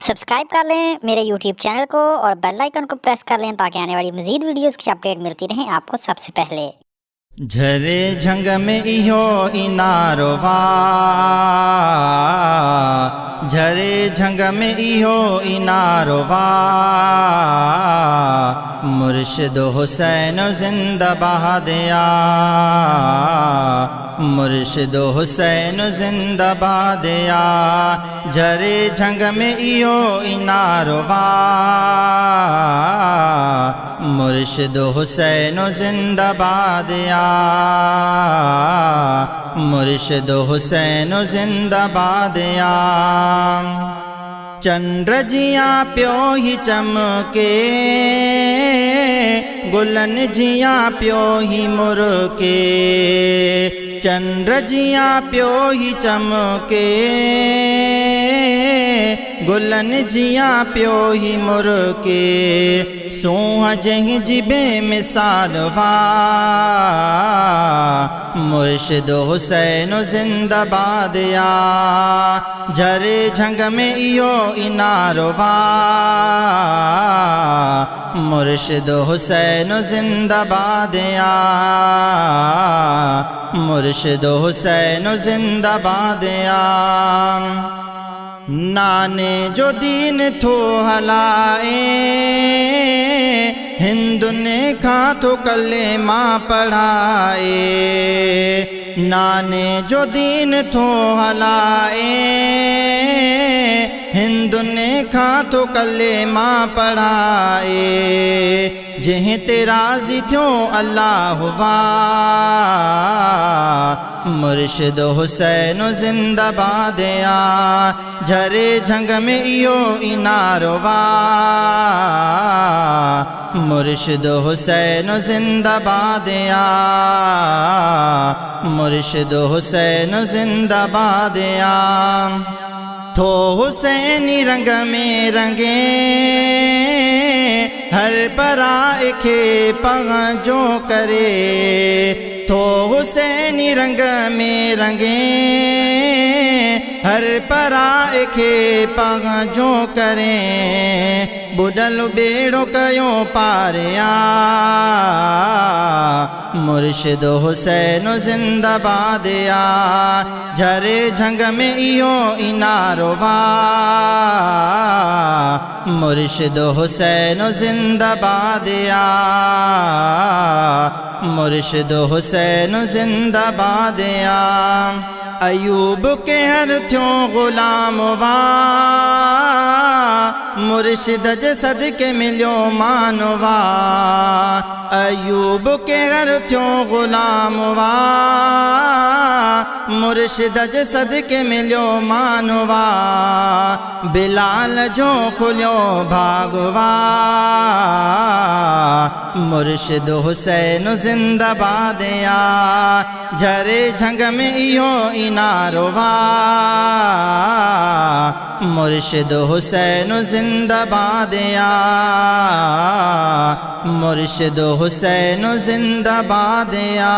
Subscribe कर लें मेरे यूट्यूब चैनल को और बेल आइकन को प्रेस कर लें ताकि आने वाली मज़ीद वीडियोस की अपडेट मिलती रहें आपको सबसे पहले। झरे झंग में इहो इनारो वा, झरे झंग में इहो इनारो वा, मुर्शिद हुसैन जिंदाबाद या, मुर्शिद हुसैन जिंदाबाद या। झरे झंग में इहो इनारो वा, मुर्शिद हुसैन जिंदाबाद या, मुर्शिद हुसैन जिंदाबाद या। चंद्र जियां पियो ही चमके, गुलन जियां पियो ही मुरके, चंद्र जियां पियो ही चमके, गुलन जियां पियो ही मुरके, सूंह जहीं जी बेमिसाल वा, मुर्शिद हुसैन जिंदाबाद या। झरे झंग में इहो इनारो वा, मुर्शिद हुसैन जिंदाबाद या, मुर्शिद हुसैन जिंदाबाद या। नाने जो दीन थो हलाए, हिंदुने खां तो कलेमा पढ़ाए, नाने जो दीन थो हलाए, हिंदुने खां तो कलेमा पढ़ाए, जहीं ते राज़ी थियो अल्लाह वा, मुर्शिद हुसैन जिंदाबाद या। झरे झंग में इहो इनारो वा, मुर्शिद हुसैन जिंदाबाद या, मुर्शिद हुसैन जिंदाबाद या। थो हुसैनी रंग में रंगे, हर पराए खे पंहिंजो करे, थो हुसैनी रंग में रंगे, हर पराए खे पंहिंजो करे, बुडल बेड़ो कयो पारिया, मुर्शिद हुसैन जिंदाबाद या। झरे झंग में इहो इनारो वा, मुर्शिद हुसैन जिंदाबाद या, मुर्शिद हुसैन जिंदाबाद या। अयूब के हर थियो गुलाम वा, मुर्शिद जे सदके मिलियो मानवा, अयूब के हर थियो गुलाम वा, मुर्शिद जे सदके मिलियो मानवा, बिलाल जो खुलियो भागवा, मुर्शिद हुसैन जिंदाबाद या। झरे झंग में इहो इनारो वा, मुर्शिद हुसैन जिंदाबाद या, मुर्शिद हुसैन जिंदाबाद या।